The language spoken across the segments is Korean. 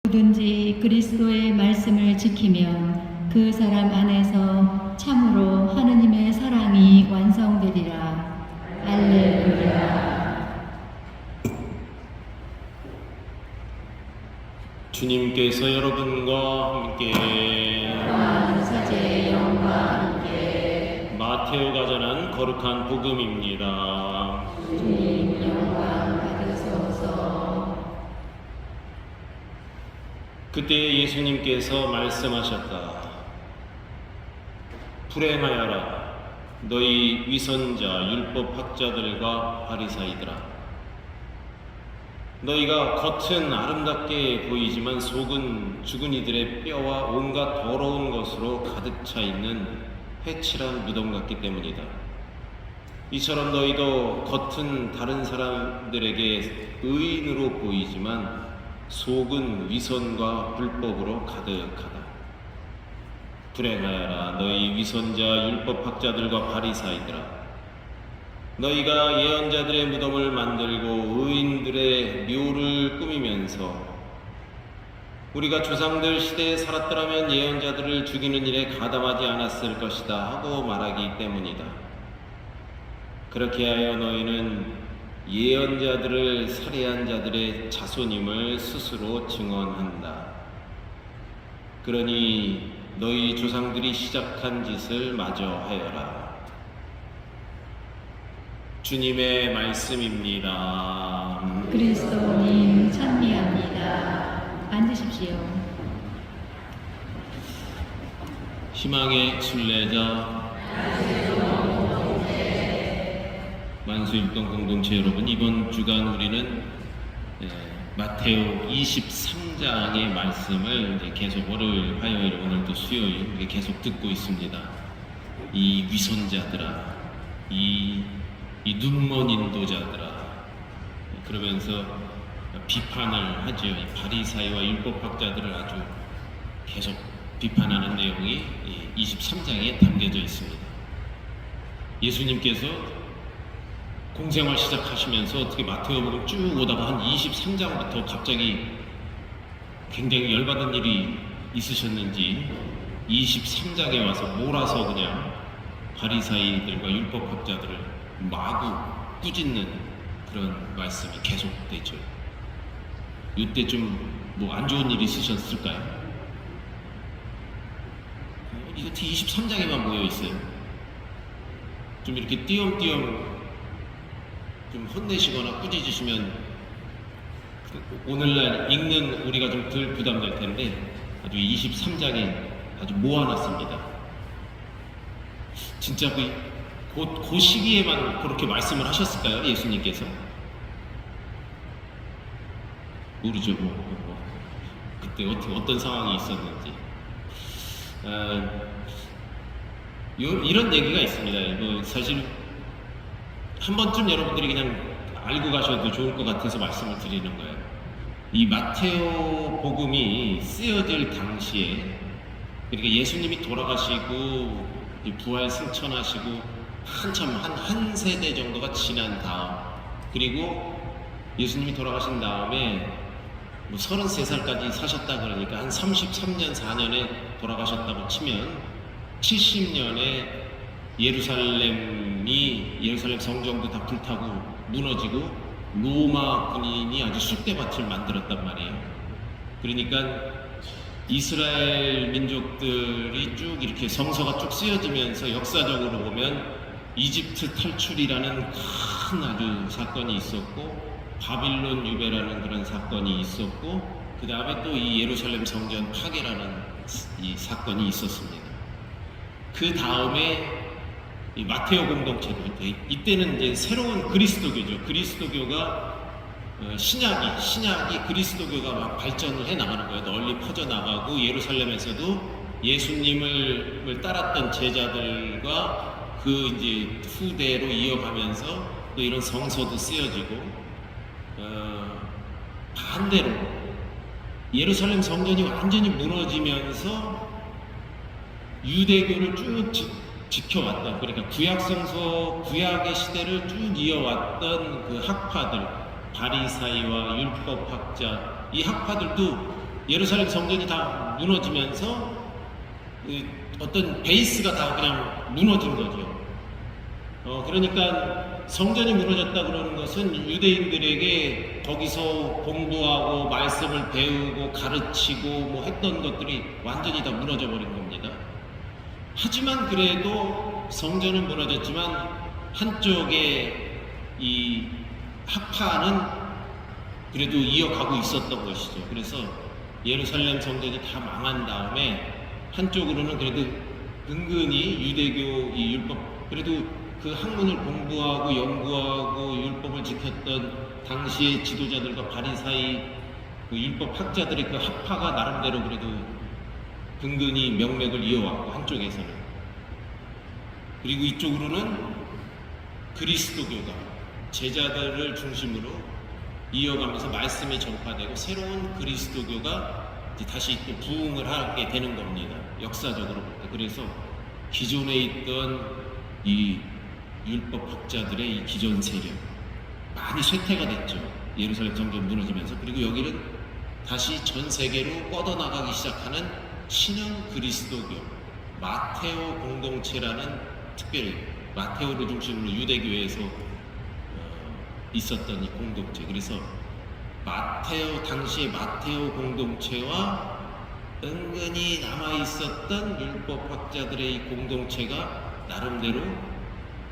누구든지 그리스도의 말씀을 지키면 그 사람 안에서 참으로 하느님의 사랑이 완성되리라. 할렐루야. 주님께서 여러분과 함께 사제의 영과 함께 마테오가 전한 거룩한 복음입니다. 주님 영광 받으소서. 그때 예수님께서 말씀하셨다. 불행하여라 너희 위선자 율법학자들과 바리사이들아. 너희가 겉은 아름답게 보이지만 속은 죽은 이들의 뼈와 온갖 더러운 것으로 가득 차 있는 회칠한 무덤 같기 때문이다. 이처럼 너희도 겉은 다른 사람들에게 의인으로 보이지만 속은 위선과 불법으로 가득하다. 불행하여라 너희 위선자 율법학자들과 바리사이들아. 너희가 예언자들의 무덤을 만들고 의인들의 묘를 꾸미면서 우리가 조상들 시대에 살았더라면 예언자들을 죽이는 일에 가담하지 않았을 것이다 하고 말하기 때문이다. 그렇게 하여 너희는 예언자들을 살해한 자들의 자손임을 스스로 증언한다. 그러니 너희 조상들이 시작한 짓을 마저 하여라. 주님의 말씀입니다. 그리스도님 찬미합니다. 앉으십시오. 희망의 순례자 만수일동 공동체 여러분, 이번 주간 우리는 마테오 23장의 말씀을 계속 월요일, 화요일, 오늘도 수요일 계속 듣고 있습니다. 이 위선자들아, 이 눈먼 인도자들아, 그러면서 비판을 하죠. 이 바리사이와 율법학자들을 아주 계속 비판하는 내용이 23장에 담겨져 있습니다. 예수님께서 공생활 시작하시면서 어떻게 마태복음 쭉 오다가 한 23장부터 갑자기 굉장히 열받은 일이 있으셨는지 23장에 와서 몰아서 그냥 바리사이들과 율법학자들을 마구 꾸짖는 그런 말씀이 계속되죠. 이때 좀 뭐 안 좋은 일이 있으셨을까요? 이거 23장에만 모여 있어요. 좀 이렇게 띄엄띄엄 좀 혼내시거나 꾸짖으시면 오늘날 읽는 우리가 좀 덜 부담될 텐데 아주 23장에 아주 모아놨습니다. 진짜 그 시기에만 그렇게 말씀을 하셨을까요? 예수님께서? 모르죠. 그때 어떤 상황이 있었는지. 이런 얘기가 있습니다. 사실 한 번쯤 여러분들이 그냥 알고 가셔도 좋을 것 같아서 말씀을 드리는 거예요. 이 마테오 복음이 쓰여질 당시에, 그러니까 예수님이 돌아가시고 부활 승천하시고 한참 한 세대 정도가 지난 다음, 그리고 예수님이 돌아가신 다음에 33살까지 사셨다 그러니까 한 33년 4년에 돌아가셨다고 치면 70년에 예루살렘 성정도 다 불타고 무너지고 로마 군인이 아주 쑥대밭을 만들었단 말이에요. 그러니까 이스라엘 민족들이 쭉 이렇게 성서가 쭉 쓰여지면서 역사적으로 보면 이집트 탈출이라는 큰 아주 사건이 있었고 바빌론 유배라는 그런 사건이 있었고 그 다음에 또 이 예루살렘 성전 파괴라는 이 사건이 있었습니다. 그 다음에 이 마테오 공동체도 이때는 이제 새로운 그리스도교죠. 그리스도교가 신약이 그리스도교가 막 발전을 해 나가는 거예요. 널리 퍼져 나가고 예루살렘에서도 예수님을 따랐던 제자들과 그 이제 후대로 이어가면서 또 이런 성서도 쓰여지고 반대로 예루살렘 성전이 완전히 무너지면서 유대교를 쭉 지켜왔던, 그러니까 구약의 시대를 쭉 이어왔던 그 학파들, 바리사이와 율법학자, 이 학파들도 예루살렘 성전이 다 무너지면서 어떤 베이스가 다 그냥 무너진 거죠. 그러니까 성전이 무너졌다 그러는 것은 유대인들에게 거기서 공부하고 말씀을 배우고 가르치고 뭐 했던 것들이 완전히 다 무너져 버린 겁니다. 하지만 그래도 성전은 무너졌지만 한쪽에 이 학파는 그래도 이어가고 있었던 것이죠. 그래서 예루살렘 성전이 다 망한 다음에 한쪽으로는 그래도 은근히 유대교 이 율법, 그래도 그 학문을 공부하고 연구하고 율법을 지켰던 당시의 지도자들과 바리사이 그 율법 학자들의 그 학파가 나름대로 그래도 근근히 명맥을 이어왔고 한쪽에서는, 그리고 이쪽으로는 그리스도교가 제자들을 중심으로 이어가면서 말씀이 전파되고 새로운 그리스도교가 이제 다시 또 부흥을 하게 되는 겁니다. 역사적으로 볼 때. 그래서 기존에 있던 이 율법학자들의 이 기존 세력 많이 쇠퇴가 됐죠. 예루살렘 성전 무너지면서. 그리고 여기는 다시 전 세계로 뻗어나가기 시작하는 신형 그리스도교 마테오 공동체라는, 특별히 마테오를 중심으로 유대교에서 있었던 이 공동체. 그래서 마테오, 당시의 마테오 공동체와 은근히 남아있었던 율법학자들의 이 공동체가 나름대로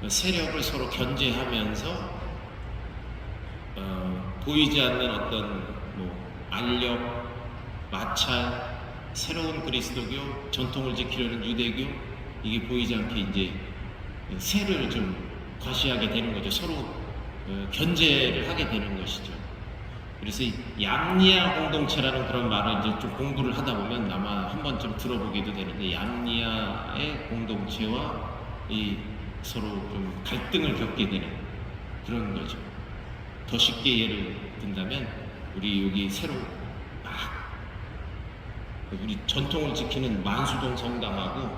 세력을 서로 견제하면서 보이지 않는 어떤 뭐 알력, 마찰, 새로운 그리스도교, 전통을 지키려는 유대교, 이게 보이지 않게 이제 세를 좀 과시하게 되는 거죠. 서로 견제를 하게 되는 것이죠. 그래서 이 얌리아 공동체라는 그런 말을 이제 좀 공부를 하다 보면 아마 한 번쯤 들어보게도 되는데, 얌리아의 공동체와 이 서로 좀 갈등을 겪게 되는 그런 거죠. 더 쉽게 예를 든다면 우리 여기 새로 막 우리 전통을 지키는 만수동 성당하고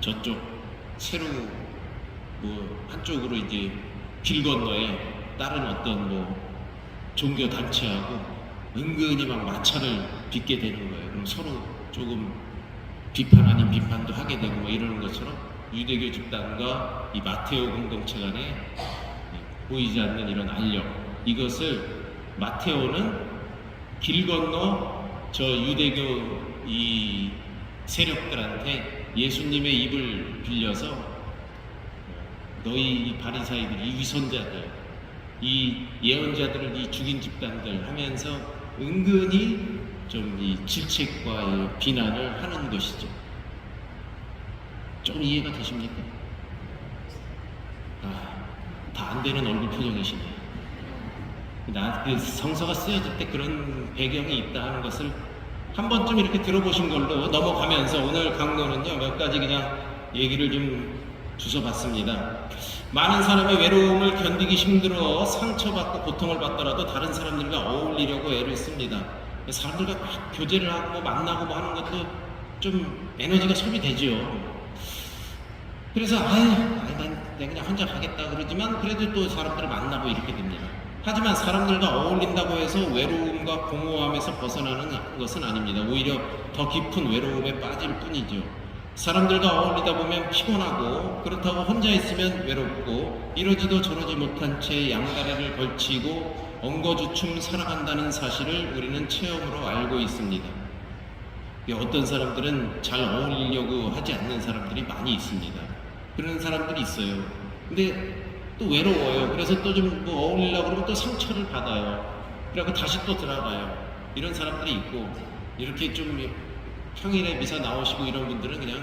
저쪽 새로 뭐 한쪽으로 이제 길 건너에 다른 어떤 뭐 종교 단체하고 은근히 막 마찰을 빚게 되는 거예요. 그럼 서로 조금 비판 아닌 비판도 하게 되고 뭐 이러는 것처럼 유대교 집단과 이 마테오 공동체 간에 보이지 않는 이런 알력, 이것을 마테오는 길 건너 저 유대교 이 세력들한테 예수님의 입을 빌려서 너희 이 바리사이들, 이 위선자들, 이 예언자들을 이 죽인 집단들 하면서 은근히 좀 이 질책과 이 비난을 하는 것이죠. 좀 이해가 되십니까? 다 안 되는 얼굴 표정이시네요. 그 성서가 쓰여질 때 그런 배경이 있다 하는 것을 한 번쯤 이렇게 들어보신 걸로 넘어가면서 오늘 강론은요, 몇 가지 그냥 얘기를 좀 주셔봤습니다. 많은 사람의 외로움을 견디기 힘들어 상처받고 고통을 받더라도 다른 사람들과 어울리려고 애를 씁니다. 사람들과 막 교제를 하고 뭐 만나고 뭐 하는 것도 좀 에너지가 소비되죠. 그래서 난 그냥 혼자 가겠다 그러지만 그래도 또 사람들을 만나고 이렇게 됩니다. 하지만 사람들과 어울린다고 해서 외로움과 공허함에서 벗어나는 것은 아닙니다. 오히려 더 깊은 외로움에 빠질 뿐이죠. 사람들과 어울리다 보면 피곤하고, 그렇다고 혼자 있으면 외롭고, 이러지도 저러지 못한 채 양다리를 걸치고 엉거주춤 살아간다는 사실을 우리는 체험으로 알고 있습니다. 어떤 사람들은 잘 어울리려고 하지 않는 사람들이 많이 있습니다. 그런 사람들이 있어요. 근데 또 외로워요. 그래서 또 좀 뭐 어울리려고 그러면 또 상처를 받아요. 그리고 다시 또 들어가요. 이런 사람들이 있고, 이렇게 좀 평일에 미사 나오시고 이런 분들은 그냥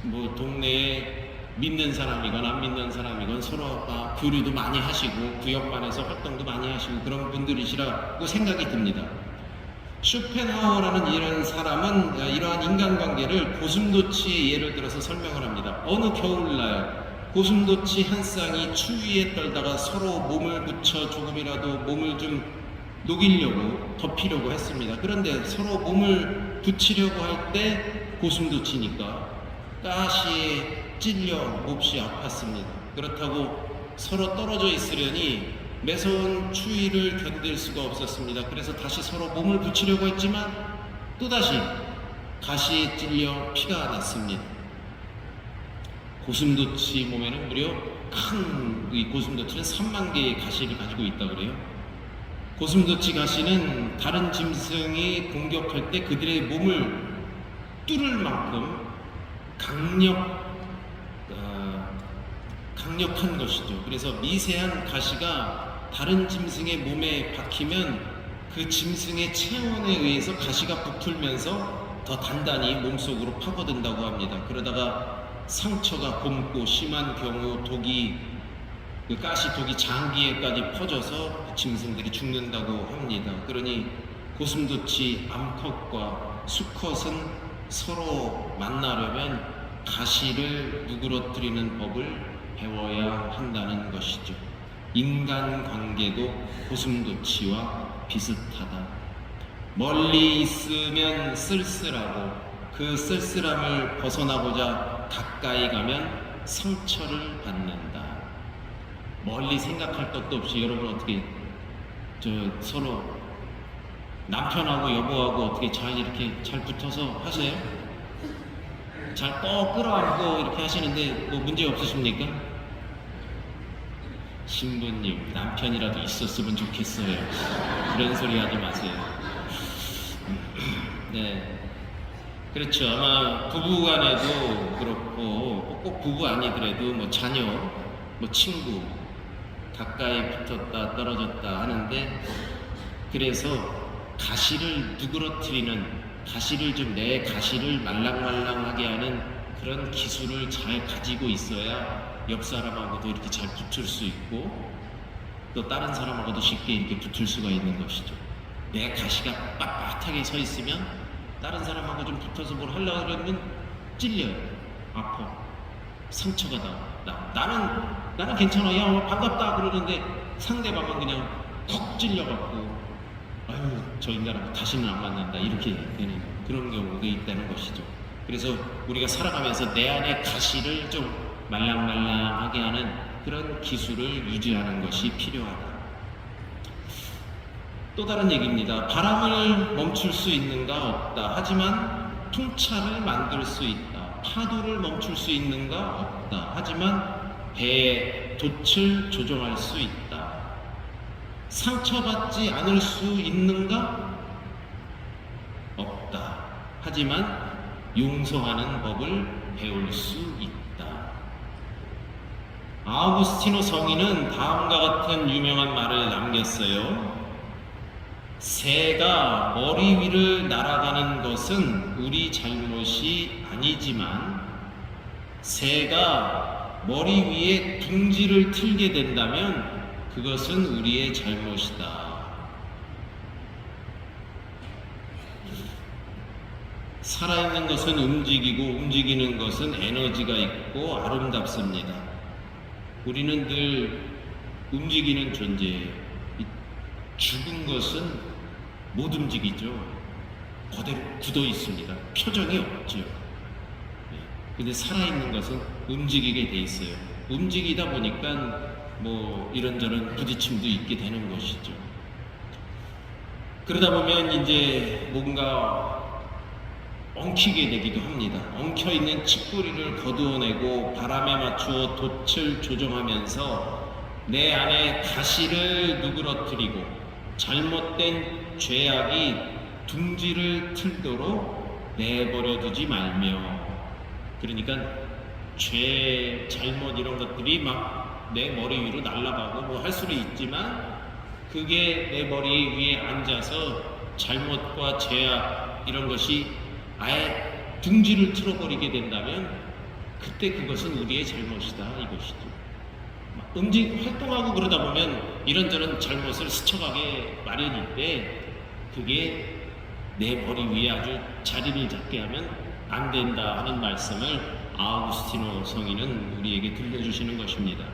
뭐 동네에 믿는 사람이건 안 믿는 사람이건 서로 교류도 많이 하시고 구역반에서 활동도 많이 하시고 그런 분들이시라고 생각이 듭니다. 쇼펜하우어라는 이런 사람은 이러한 인간관계를 고슴도치의 예를 들어서 설명을 합니다. 어느 겨울날 고슴도치 한 쌍이 추위에 떨다가 서로 몸을 붙여 조금이라도 몸을 좀 녹이려고 덮이려고 했습니다. 그런데 서로 몸을 붙이려고 할 때 고슴도치니까 가시에 찔려 몹시 아팠습니다. 그렇다고 서로 떨어져 있으려니 매서운 추위를 견딜 수가 없었습니다. 그래서 다시 서로 몸을 붙이려고 했지만 또다시 가시에 찔려 피가 났습니다. 고슴도치 몸에는 무려 큰 이 고슴도치는 3만 개의 가시를 가지고 있다 그래요. 고슴도치 가시는 다른 짐승이 공격할 때 그들의 몸을 뚫을 만큼 강력한 것이죠. 그래서 미세한 가시가 다른 짐승의 몸에 박히면 그 짐승의 체온에 의해서 가시가 부풀면서 더 단단히 몸속으로 파고든다고 합니다. 그러다가 상처가 곪고 심한 경우 그 가시독이 장기에까지 퍼져서 짐승들이 죽는다고 합니다. 그러니 고슴도치 암컷과 수컷은 서로 만나려면 가시를 누그러뜨리는 법을 배워야 한다는 것이죠. 인간관계도 고슴도치와 비슷하다. 멀리 있으면 쓸쓸하고 그 쓸쓸함을 벗어나고자 가까이 가면 상처를 받는다. 멀리 생각할 것도 없이 여러분 어떻게 서로 남편하고 여보하고 어떻게 잘 이렇게 잘 붙어서 하세요? 잘 꼭 끌어안고 이렇게 하시는데 뭐 문제 없으십니까? 신부님 남편이라도 있었으면 좋겠어요. 그런 소리 하지 마세요. 네, 그렇죠. 아마 부부간에도 그렇고 꼭 부부 아니더라도 뭐 자녀, 뭐 친구 가까이 붙었다 떨어졌다 하는데, 그래서 가시를 누그러뜨리는, 가시를 좀 내 가시를 말랑말랑하게 하는 그런 기술을 잘 가지고 있어야 옆 사람하고도 이렇게 잘 붙을 수 있고 또 다른 사람하고도 쉽게 이렇게 붙을 수가 있는 것이죠. 내 가시가 빳빳하게 서 있으면 다른 사람하고 좀 붙어서 뭘 하려고 그러면 찔려요. 아파. 상처가 나. 나는 괜찮아. 야, 반갑다 그러는데 상대방은 그냥 콕 찔려갖고 아유, 저 인간하고 다시는 안 만난다 이렇게 되는 그런 경우가 있다는 것이죠. 그래서 우리가 살아가면서 내 안의 가시를 좀 말랑말랑하게 하는 그런 기술을 유지하는 것이 필요하다. 또 다른 얘기입니다. 바람을 멈출 수 있는가? 없다. 하지만 풍차를 만들 수 있다. 파도를 멈출 수 있는가? 없다. 하지만 배의 돛을 조종할 수 있다. 상처받지 않을 수 있는가? 없다. 하지만 용서하는 법을 배울 수 있다. 아우구스티노 성인은 다음과 같은 유명한 말을 남겼어요. 새가 머리 위를 날아가는 것은 우리 잘못이 아니지만 새가 머리 위에 둥지를 틀게 된다면 그것은 우리의 잘못이다. 살아있는 것은 움직이고 움직이는 것은 에너지가 있고 아름답습니다. 우리는 늘 움직이는 존재예요. 죽은 것은 못 움직이죠. 그대로 굳어 있습니다. 표정이 없죠. 근데 살아있는 것은 움직이게 돼 있어요. 움직이다 보니까 뭐 이런저런 부딪힘도 있게 되는 것이죠. 그러다 보면 이제 뭔가 엉키게 되기도 합니다. 엉켜있는 칡뿌리를 거두어내고 바람에 맞추어 돛을 조정하면서 내 안에 가시를 누그러뜨리고 잘못된 죄악이 둥지를 틀도록 내버려두지 말며, 그러니까 죄, 잘못 이런 것들이 막 내 머리 위로 날아가고 뭐 할 수는 있지만 그게 내 머리 위에 앉아서 잘못과 죄악 이런 것이 아예 둥지를 틀어버리게 된다면 그때 그것은 우리의 잘못이다 이것이죠. 활동하고 그러다 보면 이런저런 잘못을 스쳐가게 마련인데 그게 내 머리 위에 아주 자리를 잡게 하면 안 된다 하는 말씀을 아우구스티노 성인은 우리에게 들려주시는 것입니다.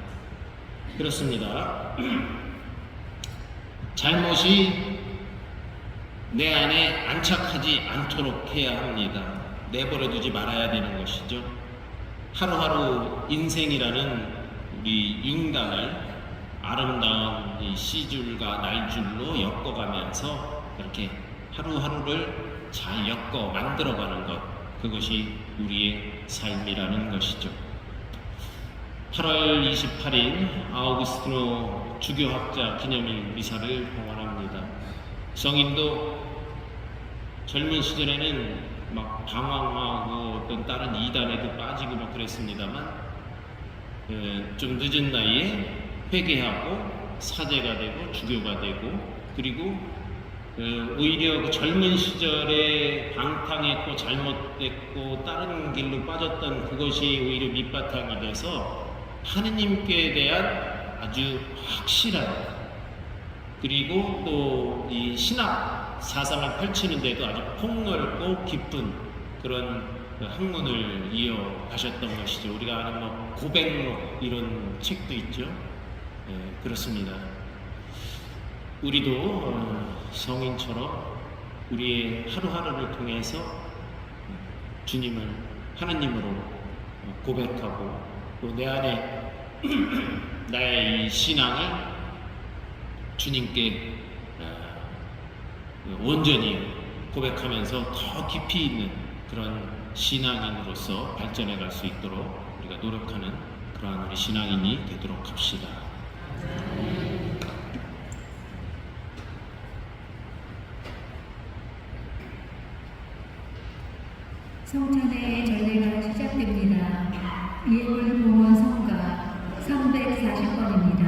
그렇습니다. 잘못이 내 안에 안착하지 않도록 해야 합니다. 내버려두지 말아야 되는 것이죠. 하루하루 인생이라는 우리 융단을 아름다운 이 시줄과 날줄로 엮어가면서 이렇게 하루하루를 잘 엮어 만들어가는 것, 그것이 우리의 삶이라는 것이죠. 8월 28일 아우구스티노 주교학자 기념일 미사를 봉헌합니다. 성인도 젊은 시절에는 막 방황하고 어떤 다른 이단에도 빠지고 막 그랬습니다만 좀 늦은 나이에 회개하고 사제가 되고 주교가 되고, 그리고 오히려 그 젊은 시절에 방탕했고 잘못됐고 다른 길로 빠졌던 그것이 오히려 밑바탕이 돼서 하느님께 대한 아주 확실한, 그리고 또 이 신학 사상을 펼치는데도 아주 폭넓고 깊은 그런 학문을 이어가셨던 것이죠. 우리가 아는 뭐 고백록 이런 책도 있죠. 그렇습니다. 우리도 성인처럼 우리의 하루하루를 통해서 주님을 하느님으로 고백하고, 또 내 안에 나의 이 신앙을 주님께 온전히 고백하면서 더 깊이 있는 그런 신앙인으로서 발전해 갈 수 있도록 우리가 노력하는 그러한 우리 신앙인이 되도록 합시다. 성찬의 전례가 시작됩니다. 예물 봉헌 성가 340번입니다.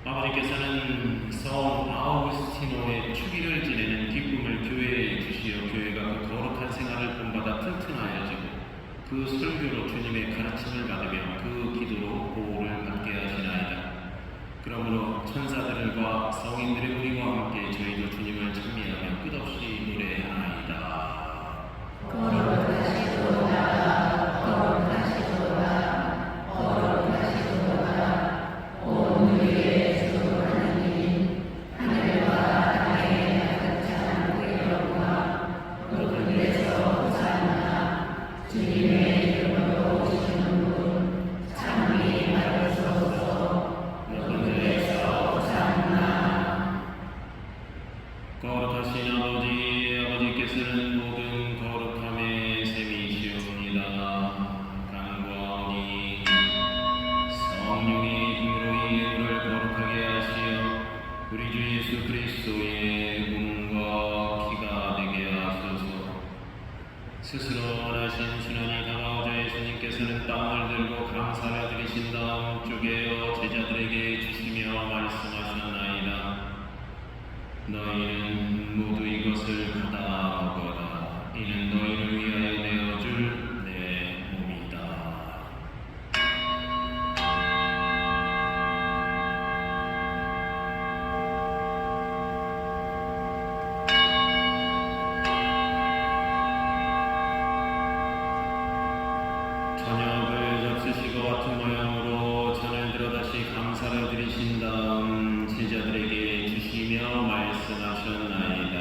아버지께서는 성 아우구스티노의 축일을 지내는 기쁨을 교회에 주시어 교회가 그 거룩한 생활을 본받아 튼튼하여지고 그 설교로 주님의 가르침을 받으며 그 기도로 보호를 받게 하시나이다. 그러므로 천사들과 성인들의 우리와 함께 저희도 주님을 찬미하며 끝없이 노래하나이다. 거룩하신 아버지께서는 모든 거룩함의 셈이시옵니다. 간구하오니 성령의 힘으로 이 예물을 거룩하게 하시어 우리 주 예수 그리스도의 몸과 피가 되게 하소서. 스스로 원하신 순환이 다가오자 예수님께서는 빵을 들고 감사를 드리신 다음 쪼개어 제자들에게 주시며 말씀하셨나이다. 너희는 모두 이것을 받아 먹어라. 이는 너희를 위하여 내어줄 내 몸이다. 저녁을 잡수시고 같은 모양으로 잔을 들어 다시 감사를 드리신 다음 제자들에게 주시며 말씀하셨나이다.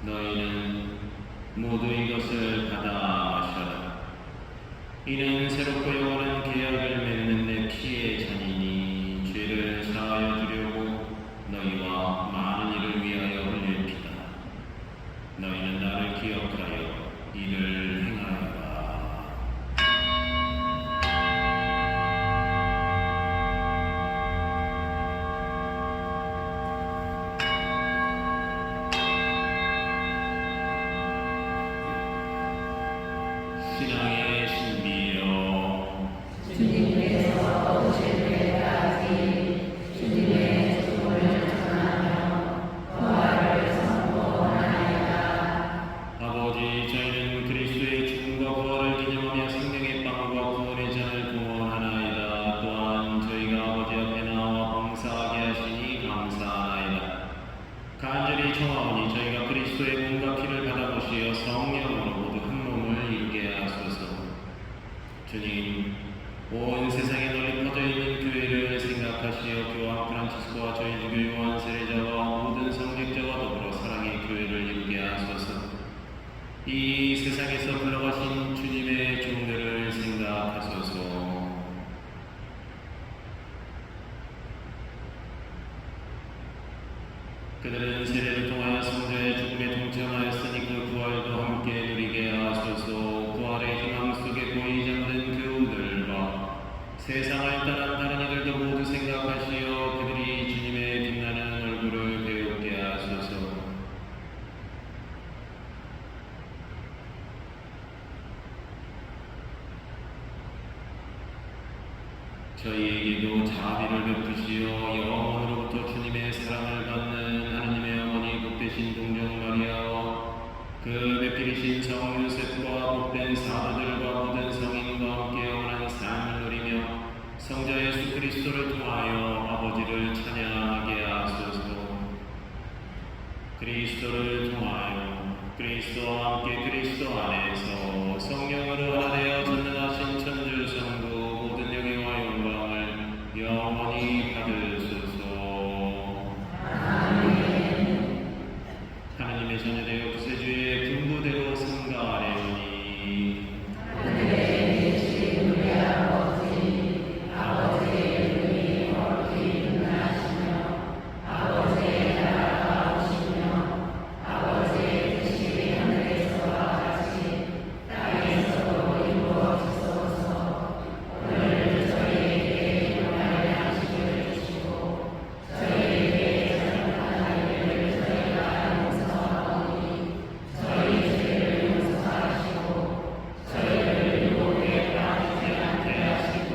너희는 모두 이것을 받아 마셔라. 이는 새롭고 영원한 계약을 맺는 내 피의 잔이니 죄를 사하여 주려고 너희와 많은 이를 위하여 흘릴 피다. 너희는 나를 기억하여 이를 행하여라. 신앙의 신비요 주님께서 오실 때까지 주님의 죽음을 전하며 부활을 선포하나이다. 아버지, 저희는 그리스도의 죽음과 부활을 기념하며 생명의 빵과 구원의 잔을 공헌하나이다. 또한 저희가 아버지 앞에 나와 봉사하게 하시니 감사하나이다. 간절히 청하오니 저희가 그리스도의 몸과 피를 받아 보시어 성령으로 모두 한 몸을 이루게 하소서. 주님, 온 세상에 널리 퍼져 있는 교회를 생각하시어 교황 프란치스코와 저희 주교 요한 세례자와 모든 성직자와 더불어 사랑의 교회를 이루게 하소서. 이 세상에서 불러가신 주님의 종들을 생각하소서. 그들은 세례를 통하여 성자의 죽음에 동참하였으니 그 부활도 함께 누리게 하소서. 부활의 희망 속에 고이 잠든 교우들과 세상을 떠난 다른 이들도 모두 생각하시어 그들이 주님의 빛나는 얼굴을 배우게 하소서. 저희에게도 자비를 베푸시어 영원으로부터 주님의 사랑을 받는 하느님의 어머니 복되신 동정 마리아와 그 배필이신 성 요셉과 복된 사도들과 모든 성인과 함께 영원한 삶을 누리며 성자 예수 그리스도를 통하여 아버지를 찬양하게 하소서. 그리스도를 통하여 그리스도와 함께 그리스도 안에서 성령으로 하나 되어 전능하신 천주성부 모든 영예와 영광을 영원히 받으소서. 하나님의 자녀되어 구세주의 분부대로 승가하려니 하늘에 계신 우리 아버지, 아버지의 이름이 거룩히 빛나시며 아버지의 나라가 오시며 아버지의 뜻이 하늘에서와 같이 땅에서도 이루어지소서. 오늘 저희에게 일용할 양식을 주시고 저희에게 잘못한 일을 저희가 용서하오니 저희 죄를 용서하시고 저희를 유혹에 빠지지 않게 하시고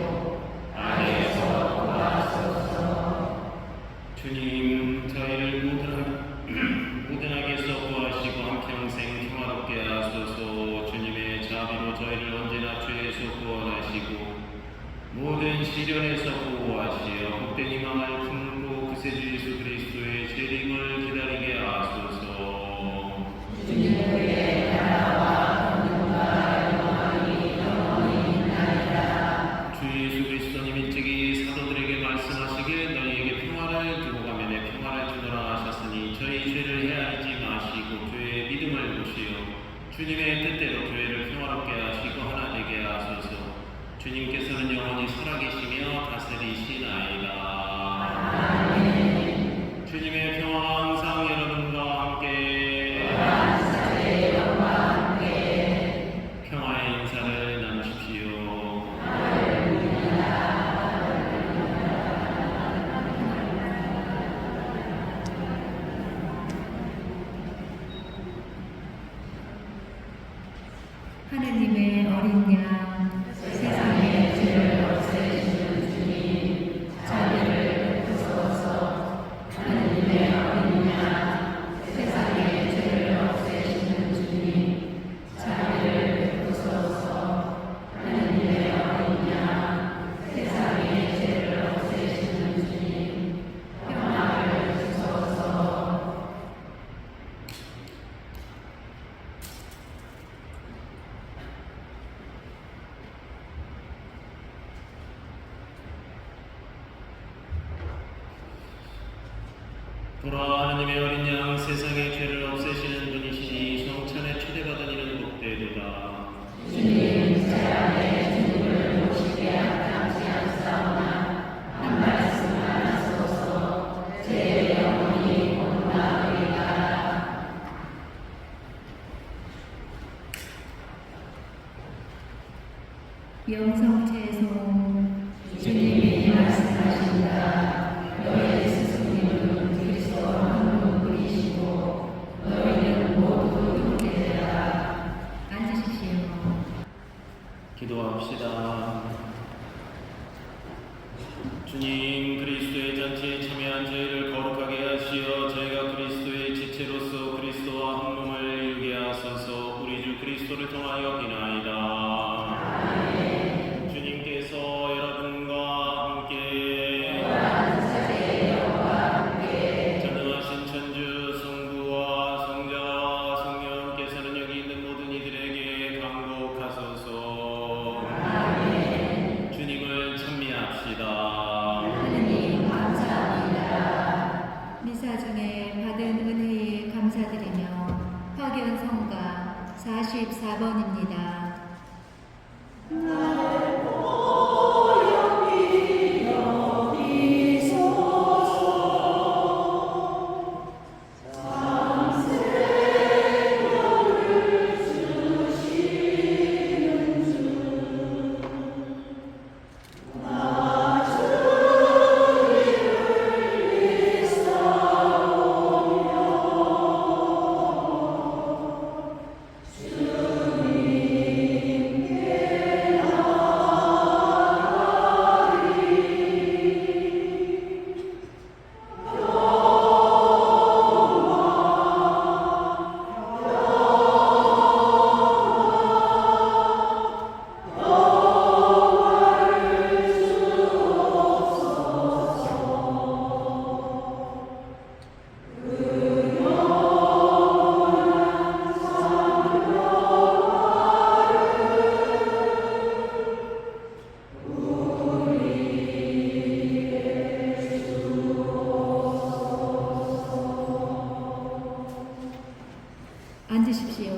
악에서 구하소서. 주님, 저희를 모든 악에서 구하시고 한평생 평화롭게 하소서. 주님의 자비로 저희를 언제나 죄에서 구원하시고 모든 시련에서 보호하시어 복된 희망을 품고 구세주 예수 그리스도의 재림을 기다리게 하소서. 주님의 나라와 권능과 영광이 영원히 있나이다. 주 예수 그리스도님 일찍이 사도들에게 말씀하시길 너희에게 평화를 두고 가면 내 평화를 주노라 하셨으니 저희 죄를 헤아리지 마시고 교회의 믿음을 보시어 주님의 뜻대로 교회를 평화롭게 하시고 하나 되게 하소서. 주님께서는 영원히 살아계시며 다스리시나이다. 아멘. 주님의 평화가 항상 여러분과 함께 영광과 함께 평화의 인사를 나누십시오. 보라, 하나님의 어린 양, 세상의 죄를 없애시는 분이시니 성찬에 초대받은 이는 복되도다. 주님, 제 안에 주님을 모시게 합당치 않사오나 한 말씀 하소서. 제 영혼이 온나이다. 영성채송. 주님이 말씀하신다. 너희 스승님은 그리스도 한 분이시고 너희는 모두 형제라. 앉으십시오. 기도합시다. 주님, 그리스도의 잔치에 참여한 저희를 거룩하게 하시어 저희가 그리스도의 지체로서 그리스도와 한 몸을 이루게 하소서. 우리 주 그리스도를 통하여 비나이다. 주님께서 여러분과 함께 전능하신 천주 성부와 성자와 성령께서는 여기 있는 모든 이들에게 강복하소서. 주님을 찬미합시다. 하느님 감사합니다. 미사 중에 받은 은혜에 감사드리며 확연 성가 44번입니다. 앉으십시오.